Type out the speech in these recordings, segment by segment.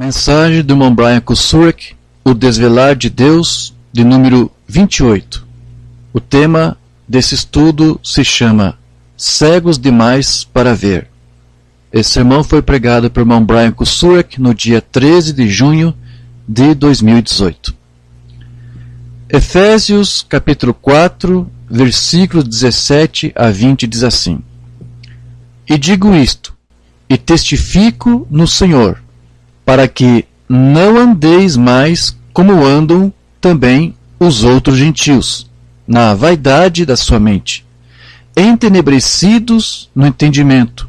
Mensagem do irmão Brian Kuzurek, O Desvelar de Deus, de número 28. O tema desse estudo se chama Cegos Demais para Ver. Esse sermão foi pregado pelo irmão Brian Kuzurek no dia 13 de junho de 2018. Efésios capítulo 4, versículos 17 a 20 diz assim: E digo isto, e testifico no Senhor, para que não andeis mais como andam também os outros gentios, na vaidade da sua mente, entenebrecidos no entendimento,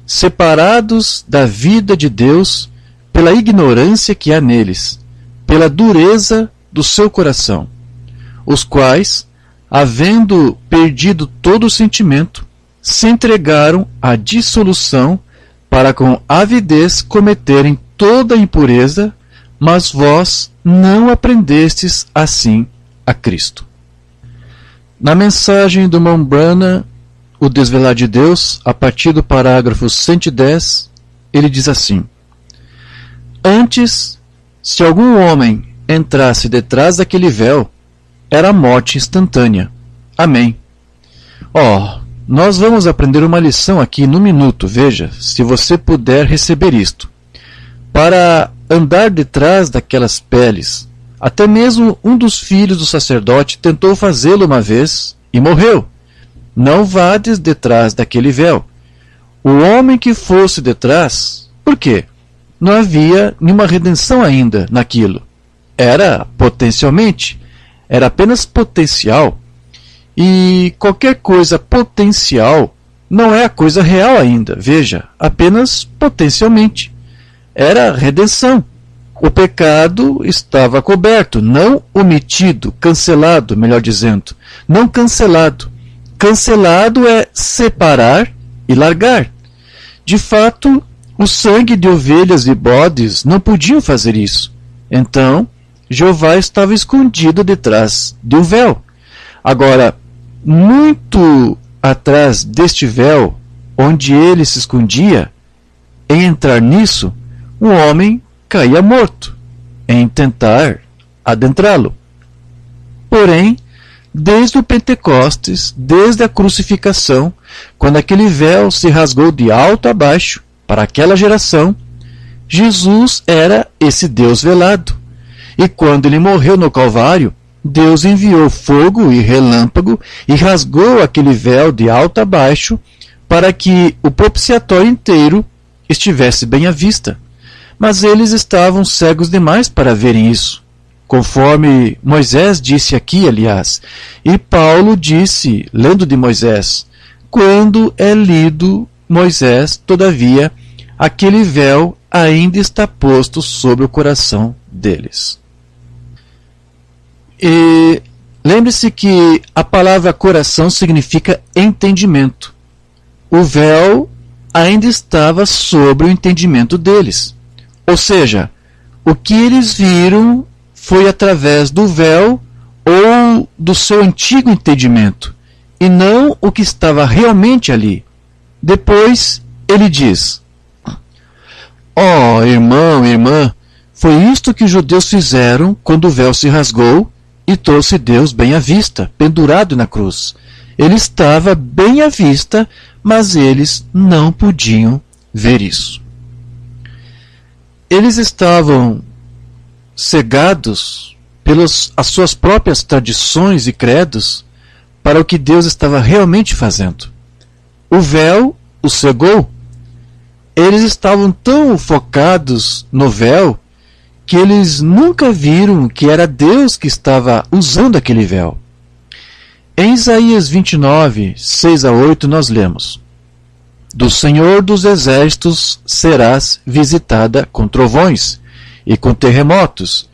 separados da vida de Deus pela ignorância que há neles, pela dureza do seu coração, os quais, havendo perdido todo o sentimento, se entregaram à dissolução para com avidez cometerem toda impureza, mas vós não aprendestes assim a Cristo. Na mensagem do irmão Branham, O Desvelar de Deus, a partir do parágrafo 110, ele diz assim: Antes, se algum homem entrasse detrás daquele véu, era a morte instantânea. Amém. Nós vamos aprender uma lição aqui no minuto, veja, se você puder receber isto. Para andar detrás daquelas peles, até mesmo um dos filhos do sacerdote tentou fazê-lo uma vez e morreu. Não vades detrás daquele véu. O homem que fosse detrás, por quê? Não havia nenhuma redenção ainda naquilo. Era potencialmente, era apenas potencial. E qualquer coisa potencial não é a coisa real ainda, veja, apenas potencialmente. Era redenção. O pecado estava coberto, não omitido, cancelado, melhor dizendo. Não cancelado. Cancelado é separar e largar. De fato, o sangue de ovelhas e bodes não podiam fazer isso. Então, Jeová estava escondido detrás de um véu. Agora, muito atrás deste véu, onde ele se escondia, em entrar nisso, o homem caía morto em tentar adentrá-lo. Porém, desde o Pentecostes, desde a crucificação, quando aquele véu se rasgou de alto a baixo para aquela geração, Jesus era esse Deus velado. E quando ele morreu no Calvário, Deus enviou fogo e relâmpago e rasgou aquele véu de alto a baixo para que o propiciatório inteiro estivesse bem à vista. Mas eles estavam cegos demais para verem isso, conforme Moisés disse aqui, aliás, e Paulo disse, lendo de Moisés: quando é lido Moisés, todavia, aquele véu ainda está posto sobre o coração deles. E lembre-se que a palavra coração significa entendimento. O véu ainda estava sobre o entendimento deles. Ou seja, o que eles viram foi através do véu ou do seu antigo entendimento, e não o que estava realmente ali. Depois ele diz: irmão, irmã, foi isto que os judeus fizeram quando o véu se rasgou e trouxe Deus bem à vista, pendurado na cruz. Ele estava bem à vista, mas eles não podiam ver isso. Eles estavam cegados pelas as suas próprias tradições e credos, para o que Deus estava realmente fazendo. O véu os cegou. Eles estavam tão focados no véu que eles nunca viram que era Deus que estava usando aquele véu. Em Isaías 29, 6 a 8, nós lemos: Do Senhor dos Exércitos serás visitada com trovões, e com terremotos,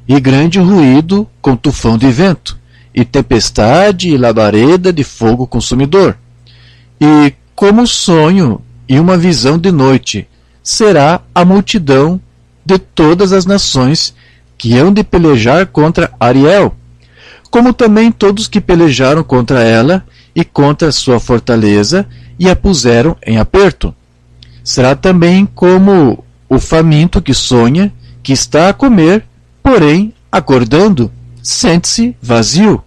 e grande ruído com tufão de vento, e tempestade e labareda de fogo consumidor. E como sonho e uma visão de noite será a multidão de todas as nações que hão de pelejar contra Ariel, como também todos que pelejaram contra ela e contra sua fortaleza e a puseram em aperto. Será também como o faminto que sonha, que está a comer, porém, acordando, sente-se vazio,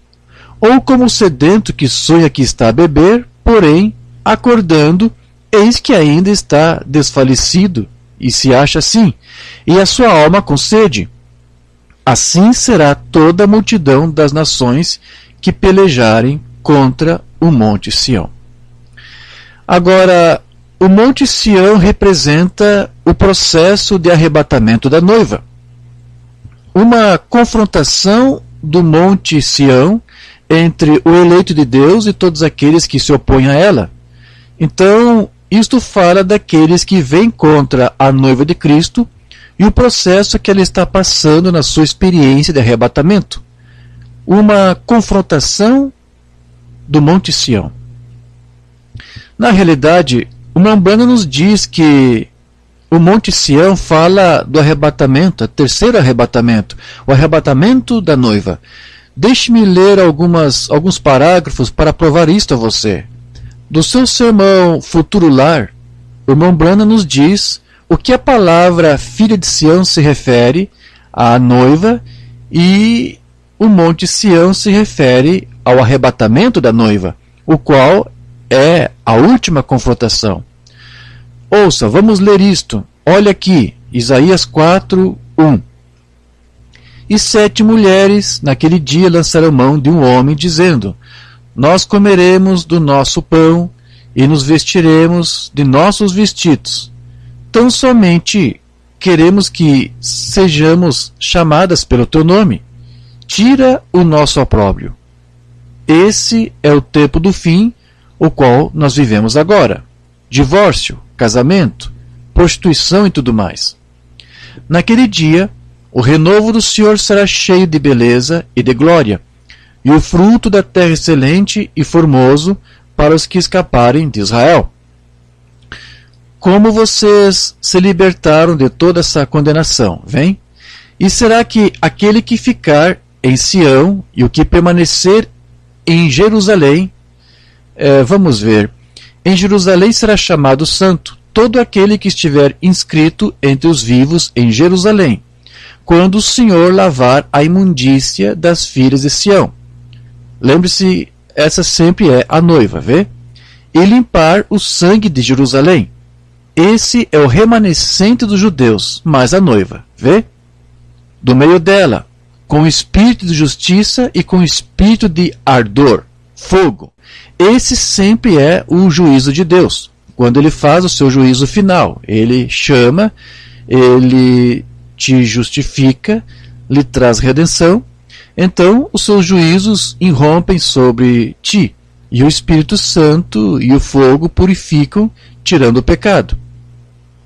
ou como o sedento que sonha que está a beber, porém, acordando, eis que ainda está desfalecido, e se acha assim, e a sua alma com sede. Assim será toda a multidão das nações que pelejarem contra o Monte Sião. Agora, o Monte Sião representa o processo de arrebatamento da noiva. Uma confrontação do Monte Sião entre o eleito de Deus e todos aqueles que se opõem a ela. Então, isto fala daqueles que vêm contra a noiva de Cristo e o processo que ela está passando na sua experiência de arrebatamento. Uma confrontação do Monte Sião. Na realidade, o Umbanda nos diz que o Monte Sião fala do arrebatamento, o terceiro arrebatamento, o arrebatamento da noiva. Deixe-me ler alguns parágrafos para provar isto a você. Do seu sermão Futuro Lar, o irmão Branham nos diz o que a palavra Filha de Sião se refere à noiva e o Monte Sião se refere ao arrebatamento da noiva, o qual é a última confrontação. Ouça, vamos ler isto. Olha aqui, Isaías 4, 1. E 7 mulheres naquele dia lançaram mão de um homem, dizendo: Nós comeremos do nosso pão e nos vestiremos de nossos vestidos. Tão somente queremos que sejamos chamadas pelo teu nome. Tira o nosso opróbrio. Esse é o tempo do fim, o qual nós vivemos agora. Divórcio, casamento, prostituição e tudo mais. Naquele dia, o renovo do Senhor será cheio de beleza e de glória, e o fruto da terra excelente e formoso para os que escaparem de Israel. Como vocês se libertaram de toda essa condenação, vem? E será que aquele que ficar em Sião e o que permanecer em Jerusalém, vamos ver, em Jerusalém será chamado santo, todo aquele que estiver inscrito entre os vivos em Jerusalém, quando o Senhor lavar a imundícia das filhas de Sião. Lembre-se, essa sempre é a noiva, vê? E limpar o sangue de Jerusalém. Esse é o remanescente dos judeus, mas a noiva, vê? Do meio dela, com espírito de justiça e com espírito de ardor, fogo. Esse sempre é o juízo de Deus. Quando ele faz o seu juízo final, ele chama, ele te justifica, lhe traz redenção, então os seus juízos irrompem sobre ti, e o Espírito Santo e o fogo purificam, tirando o pecado.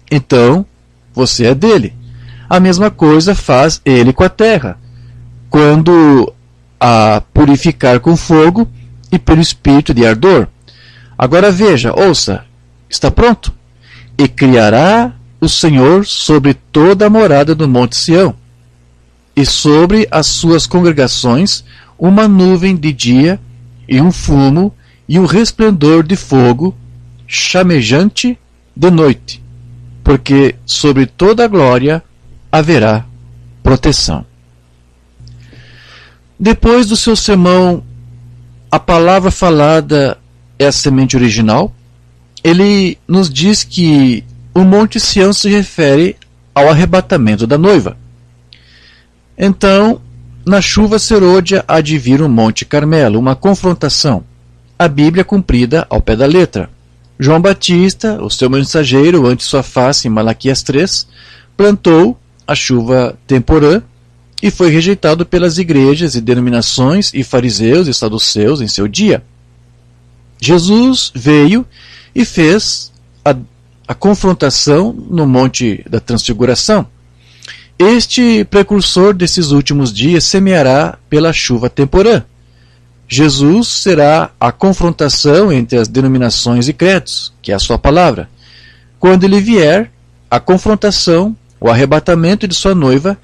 Então, você é dele. A mesma coisa faz ele com a terra, quando a purificar com fogo e pelo Espírito de ardor. Agora veja, ouça, está pronto? E criará o Senhor sobre toda a morada do Monte Sião, e sobre as suas congregações uma nuvem de dia, e um fumo, e um resplendor de fogo, chamejante de noite, porque sobre toda a glória haverá proteção. Depois do seu sermão, a palavra falada é a semente original. Ele nos diz que o Monte Sião se refere ao arrebatamento da noiva. Então, na chuva serôdia há de vir o Monte Carmelo, uma confrontação. A Bíblia cumprida ao pé da letra. João Batista, o seu mensageiro, ante sua face em Malaquias 3, plantou a chuva temporã e foi rejeitado pelas igrejas e denominações e fariseus e saduceus em seu dia. Jesus veio e fez a confrontação no Monte da Transfiguração. Este precursor desses últimos dias semeará pela chuva temporã. Jesus será a confrontação entre as denominações e credos, que é a sua palavra. Quando ele vier, a confrontação, o arrebatamento de sua noiva,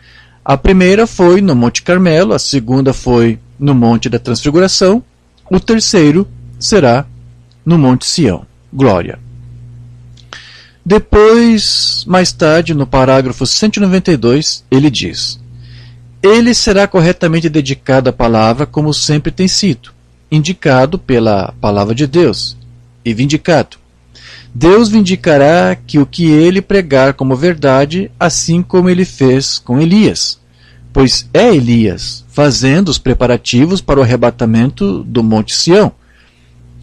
a primeira foi no Monte Carmelo, a segunda foi no Monte da Transfiguração, o terceiro será no Monte Sião. Glória. Depois, mais tarde, no parágrafo 192, ele diz: ele será corretamente dedicado à palavra como sempre tem sido, indicado pela palavra de Deus, e vindicado. Deus vindicará que o que ele pregar como verdade, assim como ele fez com Elias, pois é Elias, fazendo os preparativos para o arrebatamento do Monte Sião.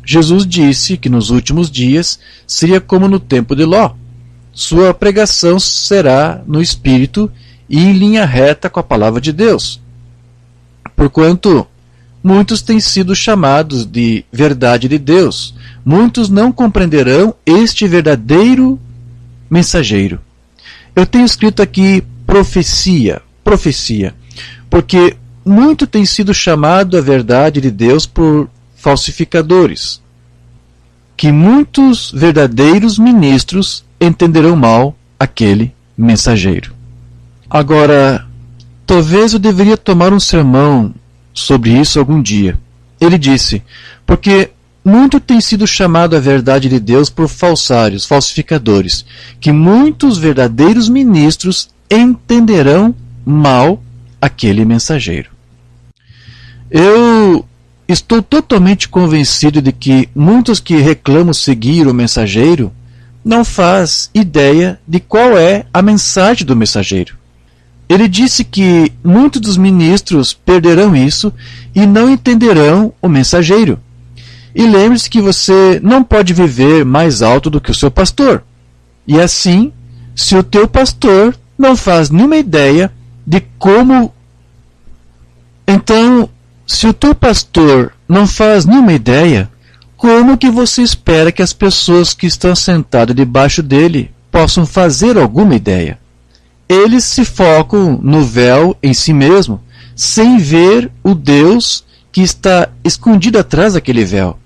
Jesus disse que nos últimos dias seria como no tempo de Ló. Sua pregação será no Espírito e em linha reta com a palavra de Deus. Porquanto muitos têm sido chamados de verdade de Deus, muitos não compreenderão este verdadeiro mensageiro. Eu tenho escrito aqui profecia, porque muito tem sido chamado a verdade de Deus por falsificadores, que muitos verdadeiros ministros entenderão mal aquele mensageiro. Agora, talvez eu deveria tomar um sermão sobre isso algum dia. Ele disse, porque muito tem sido chamado a verdade de Deus por falsários, falsificadores, que muitos verdadeiros ministros entenderão mal aquele mensageiro. Eu estou totalmente convencido de que muitos que reclamam seguir o mensageiro não faz ideia de qual é a mensagem do mensageiro. Ele disse que muitos dos ministros perderão isso e não entenderão o mensageiro. E lembre-se que você não pode viver mais alto do que o seu pastor. E assim, se o teu pastor não faz nenhuma ideia de como... Então, se o teu pastor não faz nenhuma ideia, como que você espera que as pessoas que estão sentadas debaixo dele possam fazer alguma ideia? Eles se focam no véu em si mesmo, sem ver o Deus que está escondido atrás daquele véu.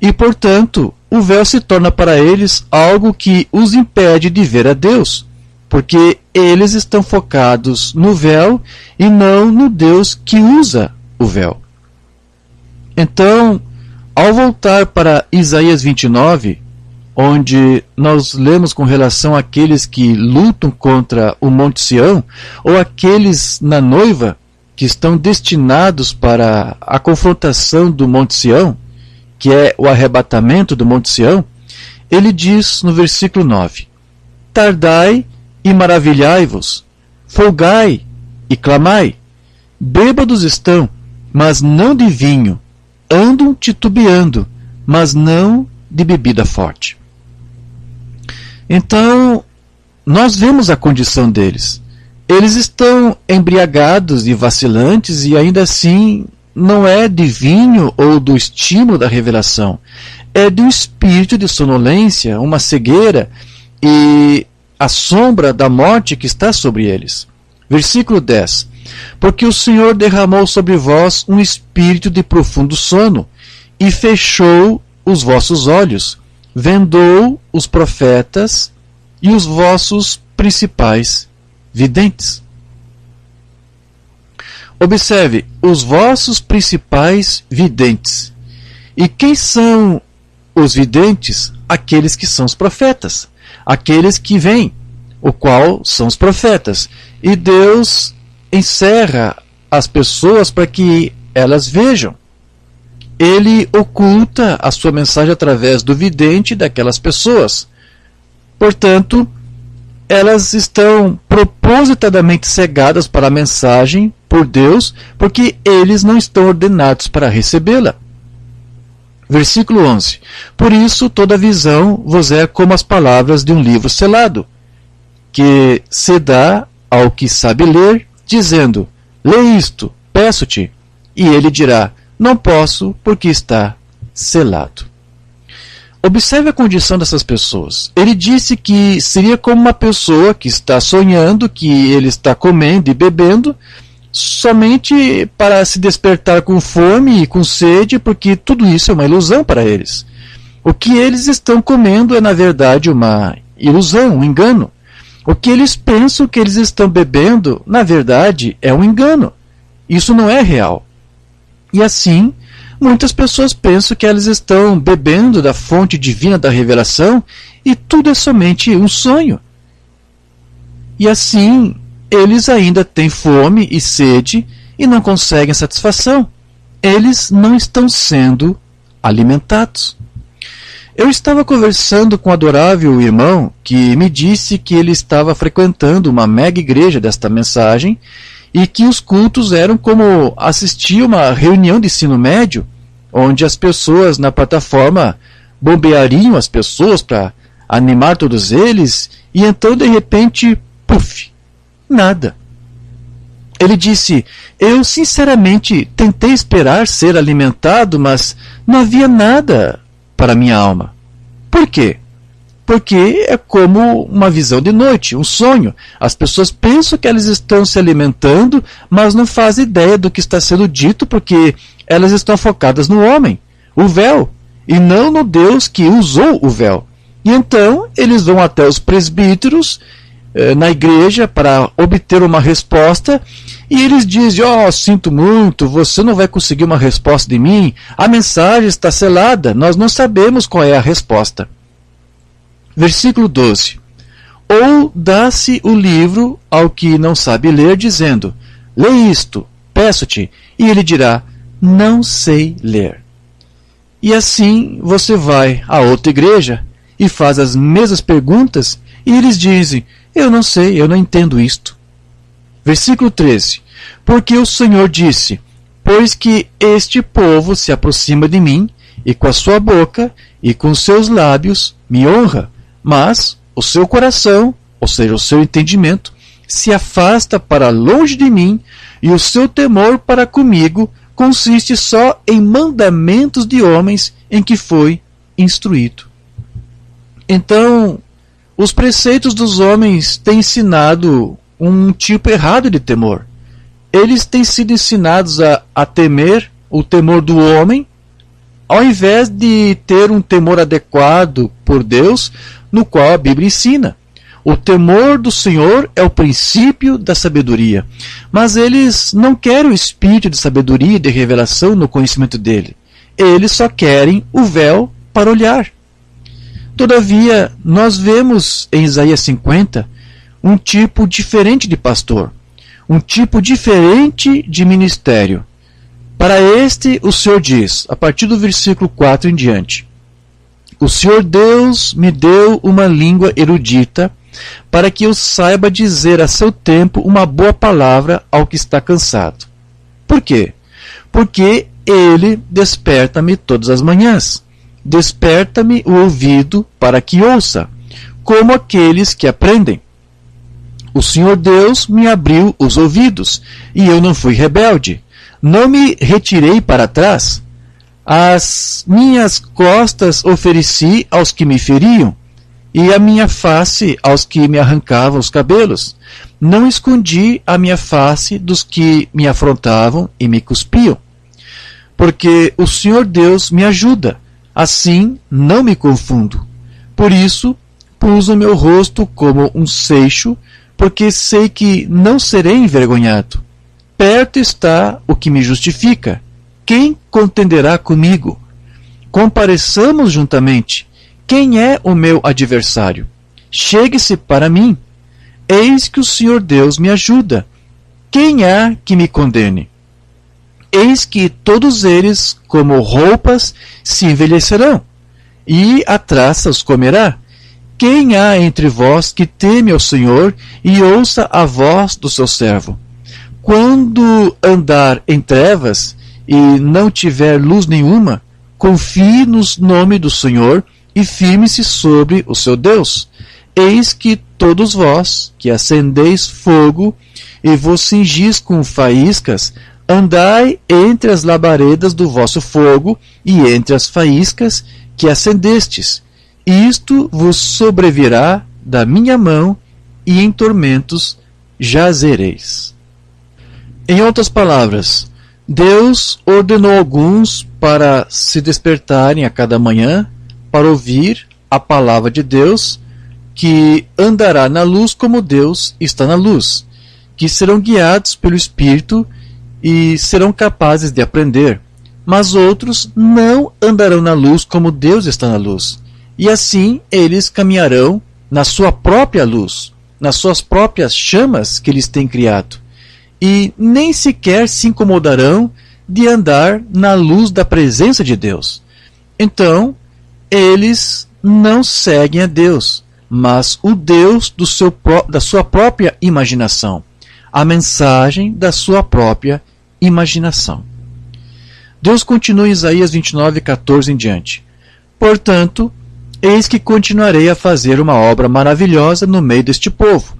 E, portanto, o véu se torna para eles algo que os impede de ver a Deus, porque eles estão focados no véu e não no Deus que usa o véu. Então, ao voltar para Isaías 29, onde nós lemos com relação àqueles que lutam contra o Monte Sião, ou aqueles na noiva que estão destinados para a confrontação do Monte Sião, que é o arrebatamento do Monte Sião, ele diz no versículo 9: tardai e maravilhai-vos, folgai e clamai, bêbados estão, mas não de vinho, andam titubeando, mas não de bebida forte. Então, nós vemos a condição deles. Eles estão embriagados e vacilantes e ainda assim não é de vinho ou do estímulo da revelação. É do espírito de sonolência, uma cegueira e a sombra da morte que está sobre eles. Versículo 10. Porque o Senhor derramou sobre vós um espírito de profundo sono e fechou os vossos olhos, vendou os profetas e os vossos principais videntes. Observe, os vossos principais videntes. E quem são os videntes? Aqueles que são os profetas, aqueles que vêm, o qual são os profetas. E Deus encerra as pessoas para que elas vejam. Ele oculta a sua mensagem através do vidente daquelas pessoas. Portanto, elas estão propositadamente cegadas para a mensagem por Deus, porque eles não estão ordenados para recebê-la. Versículo 11. Por isso toda visão vos é como as palavras de um livro selado, que se dá ao que sabe ler, dizendo: lê isto, peço-te. E ele dirá: não posso, porque está selado. Observe a condição dessas pessoas. Ele disse que seria como uma pessoa que está sonhando, que ele está comendo e bebendo, somente para se despertar com fome e com sede, porque tudo isso é uma ilusão para eles. O que eles estão comendo é, na verdade, uma ilusão, um engano. O que eles pensam que eles estão bebendo, na verdade, é um engano. Isso não é real. E assim, muitas pessoas pensam que elas estão bebendo da fonte divina da revelação e tudo é somente um sonho. E assim, eles ainda têm fome e sede e não conseguem satisfação. Eles não estão sendo alimentados. Eu estava conversando com um adorável irmão que me disse que ele estava frequentando uma mega igreja desta mensagem e que os cultos eram como assistir uma reunião de ensino médio, onde as pessoas na plataforma bombeariam as pessoas para animar todos eles, e então de repente, puf, nada. Ele disse: eu sinceramente tentei esperar ser alimentado, mas não havia nada para minha alma. Por quê? Porque é como uma visão de noite, um sonho. As pessoas pensam que elas estão se alimentando, mas não fazem ideia do que está sendo dito, porque elas estão focadas no homem, o véu, e não no Deus que usou o véu. E então eles vão até os presbíteros na igreja para obter uma resposta, e eles dizem: sinto muito, você não vai conseguir uma resposta de mim, a mensagem está selada, nós não sabemos qual é a resposta. Versículo 12. Ou dá-se o livro ao que não sabe ler, dizendo: lê isto, peço-te. E ele dirá: não sei ler. E assim você vai a outra igreja e faz as mesmas perguntas, e eles dizem: eu não sei, eu não entendo isto. Versículo 13. Porque o Senhor disse: pois que este povo se aproxima de mim, e com a sua boca e com os seus lábios me honra, mas o seu coração, ou seja, o seu entendimento, se afasta para longe de mim, e o seu temor para comigo consiste só em mandamentos de homens em que foi instruído. Então, os preceitos dos homens têm ensinado um tipo errado de temor. Eles têm sido ensinados a temer o temor do homem, ao invés de ter um temor adequado por Deus, no qual a Bíblia ensina. O temor do Senhor é o princípio da sabedoria. Mas eles não querem o espírito de sabedoria e de revelação no conhecimento dele. Eles só querem o véu para olhar. Todavia, nós vemos em Isaías 50 um tipo diferente de pastor, um tipo diferente de ministério. Para este, o Senhor diz, a partir do versículo 4 em diante: o Senhor Deus me deu uma língua erudita, para que eu saiba dizer a seu tempo uma boa palavra ao que está cansado. Por quê? Porque ele desperta-me todas as manhãs. Desperta-me o ouvido para que ouça, como aqueles que aprendem. O Senhor Deus me abriu os ouvidos, e eu não fui rebelde. Não me retirei para trás. As minhas costas ofereci aos que me feriam, e a minha face aos que me arrancavam os cabelos. Não escondi a minha face dos que me afrontavam e me cuspiam. Porque o Senhor Deus me ajuda, assim não me confundo. Por isso, pus o meu rosto como um seixo, porque sei que não serei envergonhado. Perto está o que me justifica. Quem contenderá comigo? Compareçamos juntamente. Quem é o meu adversário? Chegue-se para mim. Eis que o Senhor Deus me ajuda. Quem há que me condene? Eis que todos eles, como roupas, se envelhecerão, e a traça os comerá. Quem há entre vós que teme ao Senhor e ouça a voz do seu servo? quando andar em trevas e não tiver luz nenhuma, confie no nome do Senhor e firme-se sobre o seu Deus. Eis que todos vós, que acendeis fogo e vos cingis com faíscas, andai entre as labaredas do vosso fogo e entre as faíscas que acendestes. Isto vos sobrevirá da minha mão, e em tormentos jazereis. Em outras palavras, Deus ordenou alguns para se despertarem a cada manhã para ouvir a palavra de Deus, que andará na luz como Deus está na luz, que serão guiados pelo Espírito e serão capazes de aprender. Mas outros não andarão na luz como Deus está na luz, e assim eles caminharão na sua própria luz, nas suas próprias chamas que eles têm criado, e nem sequer se incomodarão de andar na luz da presença de Deus. Então, eles não seguem a Deus, mas o Deus da sua própria imaginação, a mensagem da sua própria imaginação. Deus continua em Isaías 29:14 em diante. Portanto, eis que continuarei a fazer uma obra maravilhosa no meio deste povo.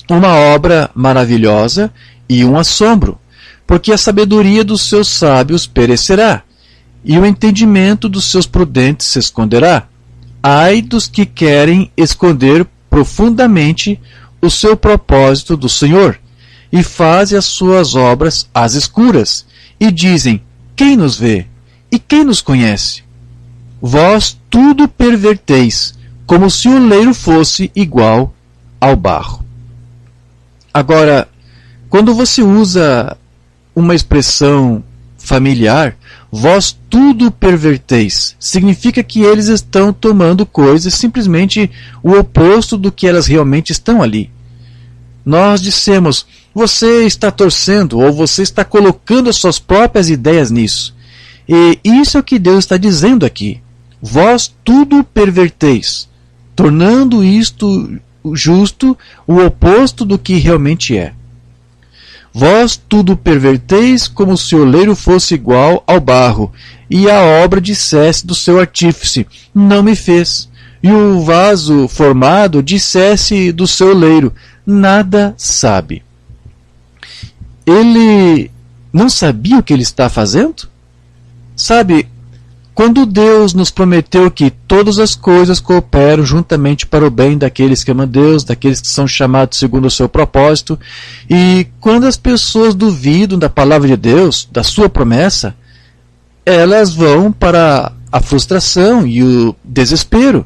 Uma obra maravilhosa e um assombro, porque a sabedoria dos seus sábios perecerá, e o entendimento dos seus prudentes se esconderá. Ai dos que querem esconder profundamente o seu propósito do Senhor, e fazem as suas obras às escuras, e dizem: quem nos vê? E quem nos conhece? Vós tudo perverteis, como se o oleiro fosse igual ao barro. Agora, quando você usa uma expressão familiar, vós tudo perverteis, significa que eles estão tomando coisas simplesmente o oposto do que elas realmente estão ali. Nós dissemos: você está torcendo, ou você está colocando as suas próprias ideias nisso. E isso é o que Deus está dizendo aqui. Vós tudo perverteis, tornando isto justo o oposto do que realmente é. Vós tudo perverteis, como se o oleiro fosse igual ao barro, e a obra dissesse do seu artífice: não me fez. E o vaso formado dissesse do seu oleiro: nada sabe. Ele não sabia o que ele está fazendo? Sabe, quando Deus nos prometeu que todas as coisas cooperam juntamente para o bem daqueles que amam Deus, daqueles que são chamados segundo o seu propósito, e quando as pessoas duvidam da palavra de Deus, da sua promessa, elas vão para a frustração e o desespero.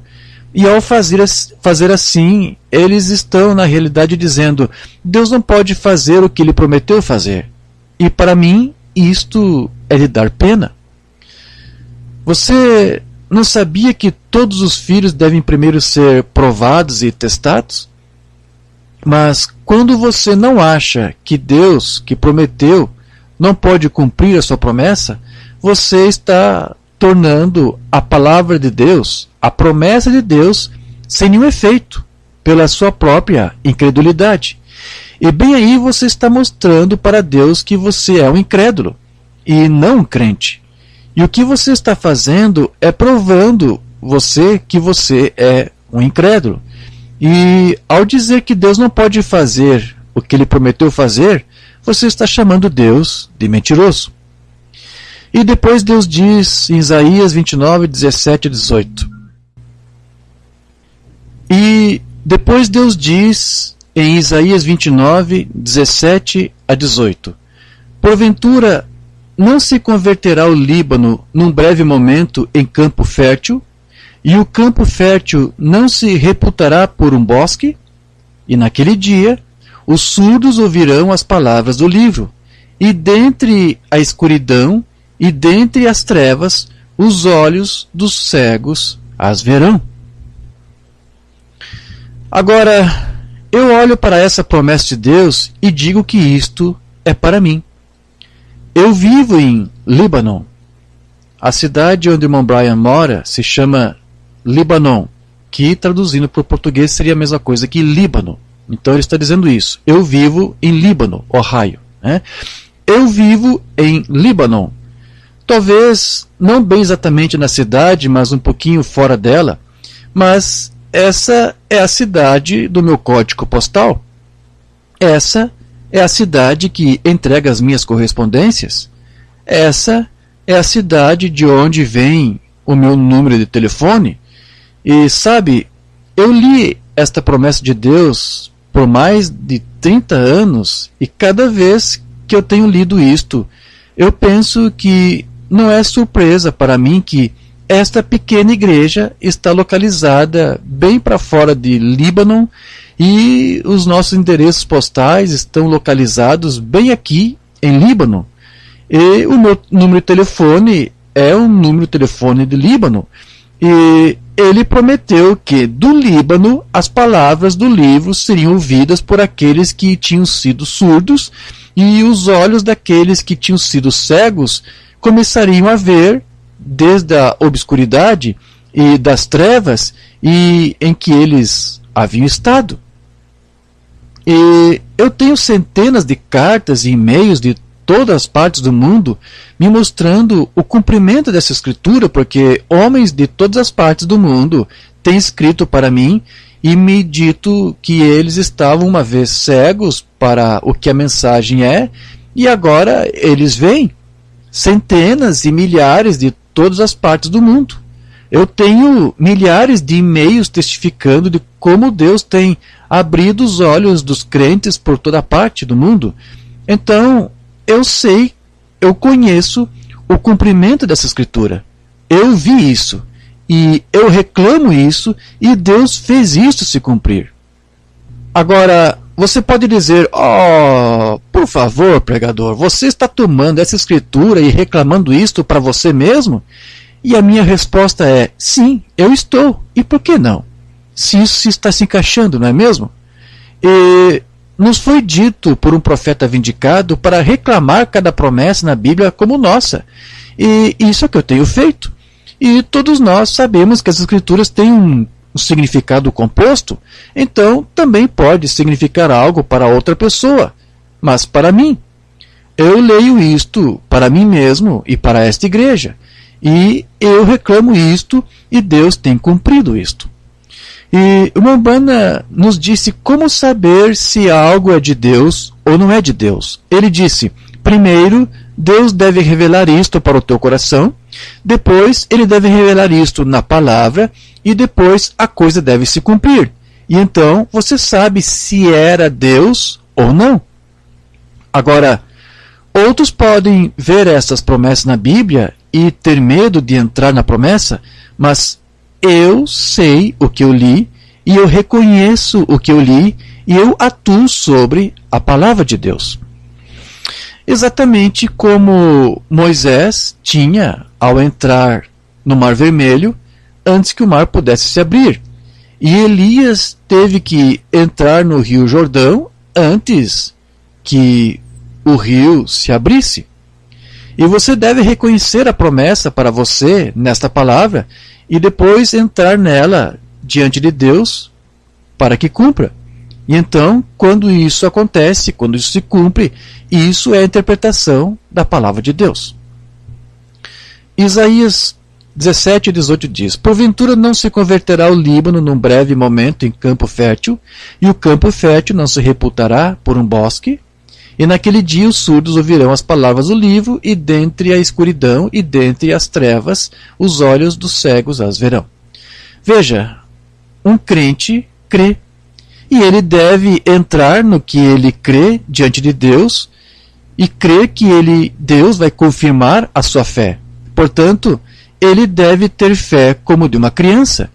E ao fazer assim, eles estão na realidade dizendo: Deus não pode fazer o que ele prometeu fazer. E para mim, isto é de dar pena. Você não sabia que todos os filhos devem primeiro ser provados e testados? Mas quando você não acha que Deus, que prometeu, não pode cumprir a sua promessa, você está tornando a palavra de Deus, a promessa de Deus, sem nenhum efeito, pela sua própria incredulidade. E bem aí você está mostrando para Deus que você é um incrédulo e não um crente. E o que você está fazendo é provando que você é um incrédulo. E ao dizer que Deus não pode fazer o que ele prometeu fazer, você está chamando Deus de mentiroso. E depois Deus diz em Isaías 29, 17 e 18. E depois Deus diz em Isaías 29, 17 a 18. Porventura, não se converterá o Líbano num breve momento em campo fértil? E o campo fértil não se reputará por um bosque? E naquele dia, os surdos ouvirão as palavras do livro, e dentre a escuridão e dentre as trevas, os olhos dos cegos as verão. Agora, eu olho para essa promessa de Deus e digo que isto é para mim. Eu vivo em Líbano. A cidade onde o irmão Brian mora se chama Libanon, que traduzindo para o português seria a mesma coisa que Líbano. Então ele está dizendo isso. Eu vivo em Líbano, Ohio. Né? Eu vivo em Líbano. Talvez não bem exatamente na cidade, mas um pouquinho fora dela. Mas essa é a cidade do meu código postal. Essa é a cidade que entrega as minhas correspondências. Essa é a cidade de onde vem o meu número de telefone. E sabe, eu li esta promessa de Deus por mais de 30 anos e cada vez que eu tenho lido isto, eu penso que não é surpresa para mim que esta pequena igreja está localizada bem para fora de Líbano e os nossos endereços postais estão localizados bem aqui em Líbano. E o meu número de telefone é um número de telefone de Líbano. E ele prometeu que do Líbano as palavras do livro seriam ouvidas por aqueles que tinham sido surdos e os olhos daqueles que tinham sido cegos começariam a ver desde a obscuridade e das trevas e em que eles haviam estado. E eu tenho centenas de cartas e e-mails de todas as partes do mundo me mostrando o cumprimento dessa escritura, porque homens de todas as partes do mundo têm escrito para mim e me dito que eles estavam uma vez cegos para o que a mensagem é e agora eles veem. Centenas e milhares de todas as partes do mundo. Eu tenho milhares de e-mails testificando de como Deus tem abrido os olhos dos crentes por toda parte do mundo. Então, eu sei, eu conheço o cumprimento dessa escritura. Eu vi isso, e eu reclamo isso, e Deus fez isso se cumprir. Agora, você pode dizer, por favor, pregador, você está tomando essa escritura e reclamando isto para você mesmo? E a minha resposta é, sim, eu estou. E por que não? Se isso está se encaixando, não é mesmo? E nos foi dito por um profeta vindicado para reclamar cada promessa na Bíblia como nossa. E isso é o que eu tenho feito. E todos nós sabemos que as escrituras têm um significado composto, então também pode significar algo para outra pessoa, mas para mim. Eu leio isto para mim mesmo e para esta igreja, e eu reclamo isto e Deus tem cumprido isto. E o Mambana nos disse como saber se algo é de Deus ou não é de Deus. Ele disse, primeiro, Deus deve revelar isto para o teu coração, depois ele deve revelar isto na palavra, e depois a coisa deve se cumprir. E então você sabe se era Deus ou não. Agora, outros podem ver essas promessas na Bíblia e ter medo de entrar na promessa, mas eu sei o que eu li, e eu reconheço o que eu li, e eu atuo sobre a palavra de Deus. Exatamente como Moisés tinha ao entrar no Mar Vermelho, antes que o mar pudesse se abrir. E Elias teve que entrar no Rio Jordão antes que o rio se abrisse. E você deve reconhecer a promessa para você nesta palavra e depois entrar nela diante de Deus para que cumpra. E então, quando isso acontece, quando isso se cumpre, isso é a interpretação da palavra de Deus. Isaías 17 e 18 diz, porventura não se converterá o Líbano num breve momento em campo fértil, e o campo fértil não se reputará por um bosque? E naquele dia os surdos ouvirão as palavras do livro, e dentre a escuridão e dentre as trevas, os olhos dos cegos as verão. Veja, um crente crê, e ele deve entrar no que ele crê diante de Deus, e crer que Deus vai confirmar a sua fé. Portanto, ele deve ter fé como de uma criança.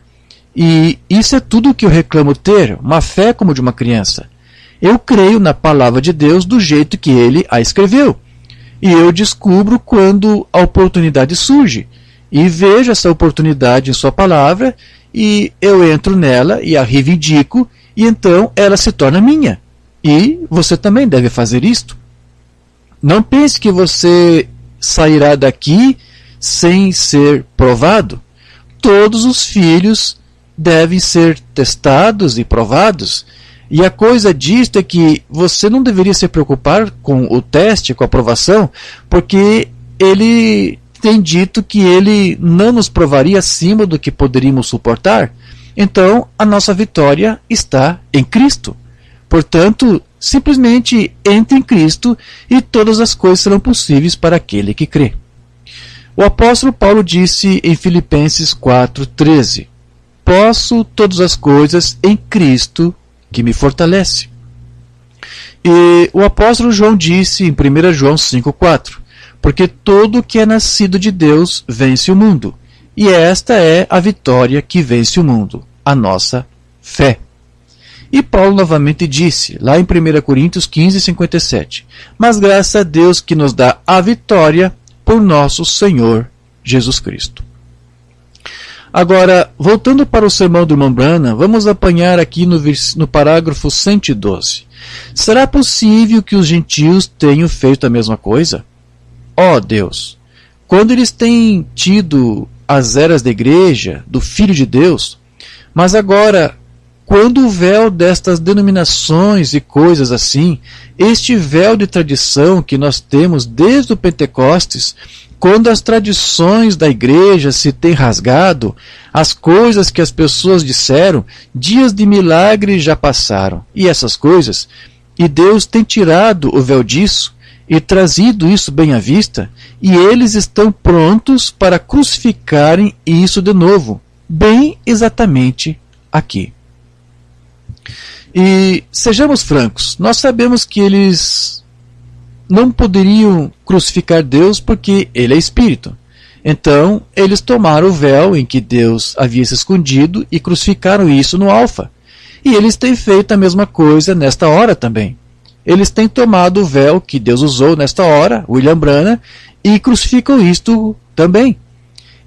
E isso é tudo o que eu reclamo ter, uma fé como de uma criança. Eu creio na palavra de Deus do jeito que ele a escreveu. E eu descubro quando a oportunidade surge. E vejo essa oportunidade em sua palavra, e eu entro nela e a reivindico, e então ela se torna minha. E você também deve fazer isto. Não pense que você sairá daqui sem ser provado. Todos os filhos devem ser testados e provados. E a coisa disto é que você não deveria se preocupar com o teste, com a aprovação, porque ele tem dito que ele não nos provaria acima do que poderíamos suportar. Então, a nossa vitória está em Cristo. Portanto, simplesmente entre em Cristo e todas as coisas serão possíveis para aquele que crê. O apóstolo Paulo disse em Filipenses 4,13: posso todas as coisas em Cristo que me fortalece. E o apóstolo João disse em 1 João 5,4: porque todo que é nascido de Deus vence o mundo, e esta é a vitória que vence o mundo, a nossa fé. E Paulo novamente disse, lá em 1 Coríntios 15:57, mas graças a Deus que nos dá a vitória por nosso Senhor Jesus Cristo. Agora, voltando para o sermão do irmão Branham, vamos apanhar aqui no parágrafo 112. Será possível que os gentios tenham feito a mesma coisa? Ó Deus, quando eles têm tido as eras da igreja, do Filho de Deus, mas agora, quando o véu destas denominações e coisas assim, este véu de tradição que nós temos desde o Pentecostes, quando as tradições da igreja se têm rasgado, as coisas que as pessoas disseram, dias de milagre já passaram, e essas coisas, e Deus tem tirado o véu disso, e trazido isso bem à vista, e eles estão prontos para crucificarem isso de novo, bem exatamente aqui. E sejamos francos, nós sabemos que eles não poderiam crucificar Deus porque Ele é Espírito. Então, eles tomaram o véu em que Deus havia se escondido e crucificaram isso no alfa. E eles têm feito a mesma coisa nesta hora também. Eles têm tomado o véu que Deus usou nesta hora, William Branham, e crucificam isto também.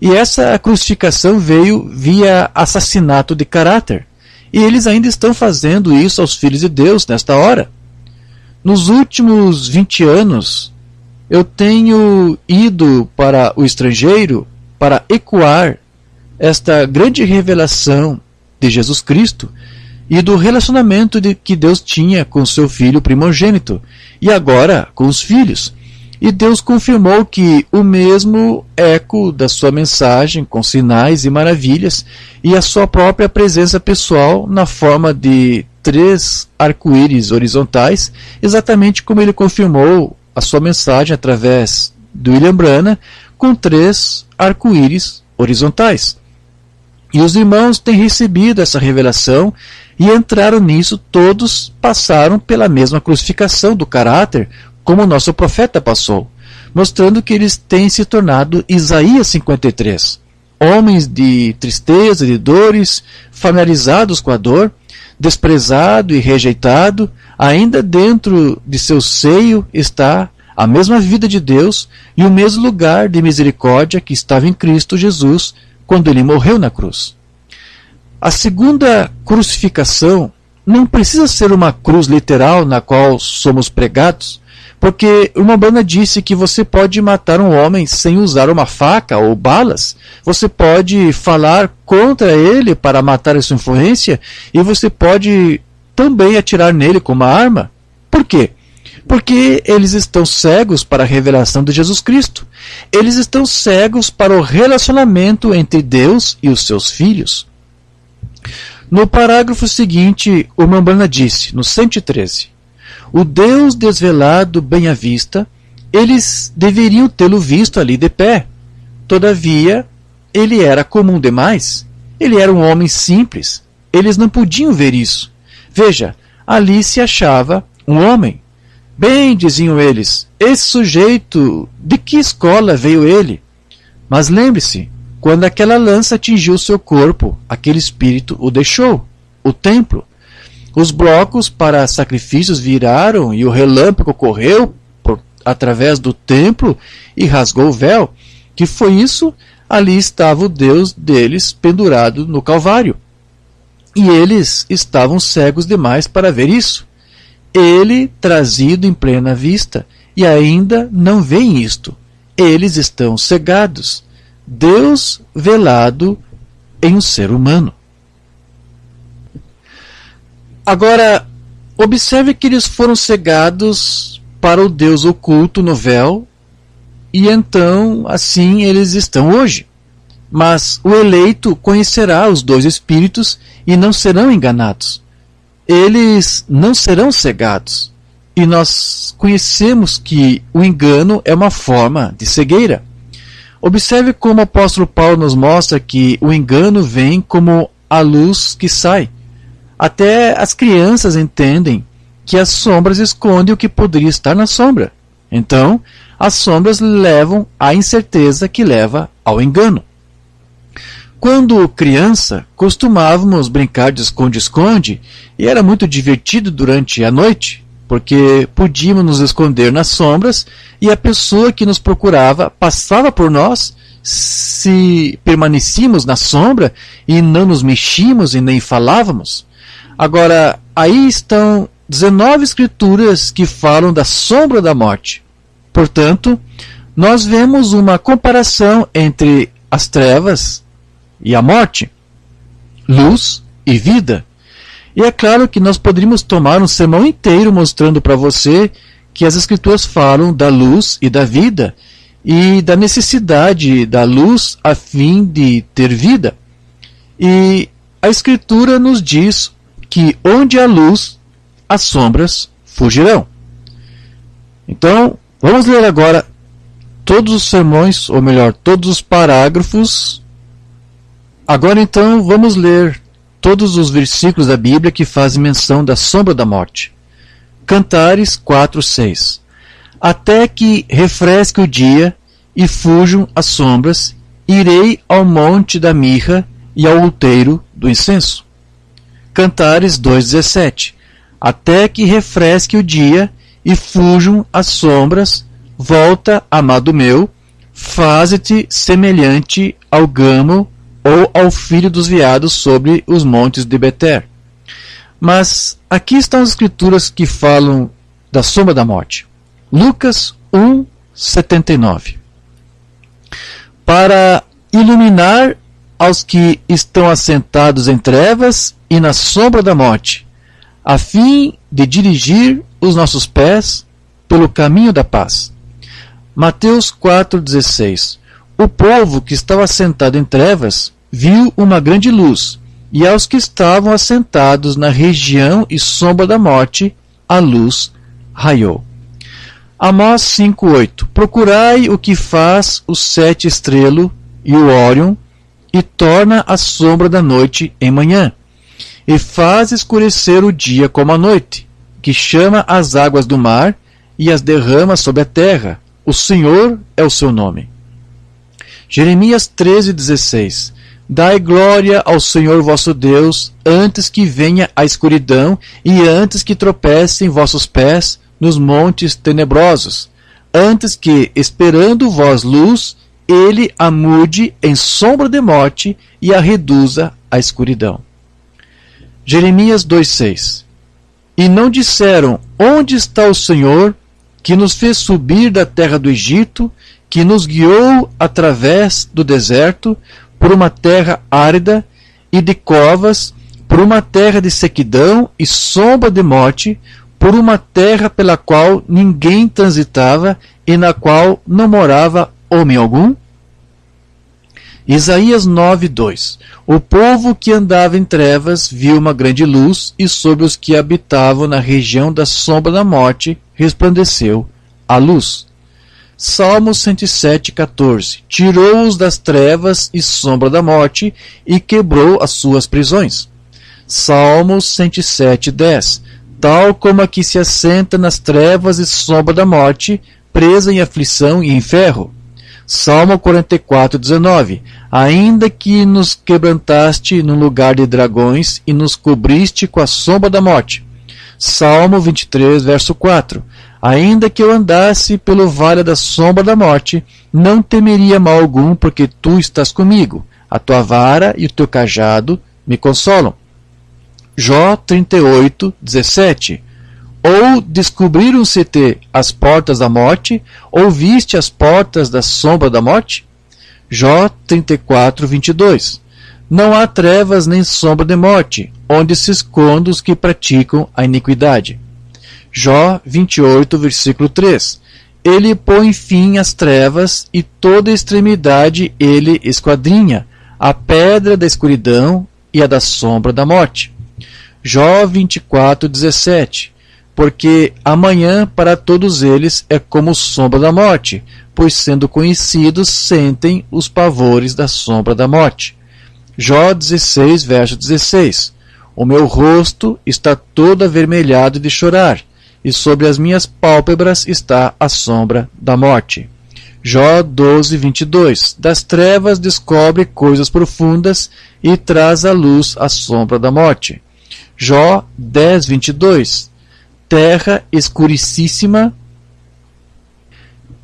E essa crucificação veio via assassinato de caráter. E eles ainda estão fazendo isso aos filhos de Deus nesta hora. Nos últimos 20 anos, eu tenho ido para o estrangeiro para ecoar esta grande revelação de Jesus Cristo e do relacionamento que Deus tinha com seu filho primogênito e agora com os filhos. E Deus confirmou que o mesmo eco da sua mensagem, com sinais e maravilhas, e a sua própria presença pessoal na forma de 3 arco-íris horizontais, exatamente como ele confirmou a sua mensagem através do William Branham, com 3 arco-íris horizontais. E os irmãos têm recebido essa revelação e entraram nisso, todos passaram pela mesma crucificação do caráter, como o nosso profeta passou, mostrando que eles têm se tornado Isaías 53, homens de tristeza, de dores, familiarizados com a dor, desprezado e rejeitado, ainda dentro de seu seio está a mesma vida de Deus e o mesmo lugar de misericórdia que estava em Cristo Jesus quando ele morreu na cruz. A segunda crucificação não precisa ser uma cruz literal na qual somos pregados, porque uma banda disse que você pode matar um homem sem usar uma faca ou balas, você pode falar contra ele para matar a sua influência e você pode também atirar nele com uma arma. Por quê? Porque eles estão cegos para a revelação de Jesus Cristo. Eles estão cegos para o relacionamento entre Deus e os seus filhos. No parágrafo seguinte, o Mambana disse, no 113, o Deus desvelado bem à vista, eles deveriam tê-lo visto ali de pé. Todavia, ele era comum demais. Ele era um homem simples. Eles não podiam ver isso. Veja, ali se achava um homem. Bem, diziam eles, esse sujeito, de que escola veio ele? Mas lembre-se, quando aquela lança atingiu seu corpo, aquele espírito o deixou, o templo. Os blocos para sacrifícios viraram e o relâmpago correu através do templo e rasgou o véu. Que foi isso? Ali estava o Deus deles pendurado no Calvário. E eles estavam cegos demais para ver isso. Ele trazido em plena vista, e ainda não veem isto. Eles estão cegados. Deus velado em um ser humano. Agora, Observe que eles foram cegados para o Deus oculto no véu, e então assim eles estão hoje. Mas o eleito conhecerá os dois espíritos e não serão enganados. Eles não serão cegados. E nós conhecemos que o engano é uma forma de cegueira. Observe como o apóstolo Paulo nos mostra que o engano vem como a luz que sai. Até as crianças entendem que as sombras escondem o que poderia estar na sombra. Então, as sombras levam à incerteza que leva ao engano. Quando criança, costumávamos brincar de esconde-esconde e era muito divertido durante a noite, porque podíamos nos esconder nas sombras e a pessoa que nos procurava passava por nós se permanecíamos na sombra e não nos mexíamos e nem falávamos. Agora, aí estão 19 escrituras que falam da sombra da morte. Portanto, nós vemos uma comparação entre as trevas e a morte, luz e vida. E é claro que nós poderíamos tomar um sermão inteiro mostrando para você que as escrituras falam da luz e da vida e da necessidade da luz a fim de ter vida. E a escritura nos diz que onde há luz, as sombras fugirão. Então, vamos ler agora todos os sermões, ou melhor, todos os parágrafos. Agora então vamos ler todos os versículos da Bíblia que fazem menção da sombra da morte. Cantares 4:6. Até que refresque o dia e fujam as sombras, irei ao monte da mirra e ao outeiro do incenso. Cantares 2:17. Até que refresque o dia e fujam as sombras, volta, amado meu, faze-te semelhante ao gamo ou ao filho dos veados sobre os montes de Beter. Mas aqui estão as escrituras que falam da sombra da morte. Lucas 1:79. Para iluminar aos que estão assentados em trevas e na sombra da morte, a fim de dirigir os nossos pés pelo caminho da paz. Mateus 4:16. O povo que estava assentado em trevas viu uma grande luz, e aos que estavam assentados na região e sombra da morte, a luz raiou. Amós 5:8. Procurai o que faz o sete estrelo e o Órion, e torna a sombra da noite em manhã, e faz escurecer o dia como a noite, que chama as águas do mar e as derrama sobre a terra. O Senhor é o seu nome. Jeremias 13:16. Dai glória ao Senhor vosso Deus, antes que venha a escuridão e antes que tropecem vossos pés nos montes tenebrosos, antes que, esperando vós luz, ele a mude em sombra de morte e a reduza à escuridão. Jeremias 2:6. E não disseram, onde está o Senhor, que nos fez subir da terra do Egito, que nos guiou através do deserto, por uma terra árida e de covas, por uma terra de sequidão e sombra de morte, por uma terra pela qual ninguém transitava e na qual não morava homem algum? Isaías 9:2. O povo que andava em trevas viu uma grande luz, e sobre os que habitavam na região da sombra da morte resplandeceu a luz. Salmo 107:14. Tirou-os das trevas e sombra da morte e quebrou as suas prisões. Salmo 107:10. Tal como a que se assenta nas trevas e sombra da morte, presa em aflição e em ferro. Salmo 44:19. Ainda que nos quebrantaste num lugar de dragões e nos cobriste com a sombra da morte. Salmo 23, verso 4. Ainda que eu andasse pelo vale da sombra da morte, não temeria mal algum, porque tu estás comigo. A tua vara e o teu cajado me consolam. Jó 38:17. Ou descobriram-se-te as portas da morte, ou viste as portas da sombra da morte? Jó 34:22. Não há trevas nem sombra de morte, onde se escondem os que praticam a iniquidade. Jó 28, versículo 3. Ele põe fim às trevas e toda extremidade ele esquadrinha, a pedra da escuridão e a da sombra da morte. Jó 24, 17. Porque amanhã para todos eles é como sombra da morte, pois sendo conhecidos sentem os pavores da sombra da morte. Jó 16, verso 16. O meu rosto está todo avermelhado de chorar, e sobre as minhas pálpebras está a sombra da morte. Jó 12, 22. Das trevas descobre coisas profundas e traz à luz a sombra da morte. Jó 10, 22. Terra escuricíssima.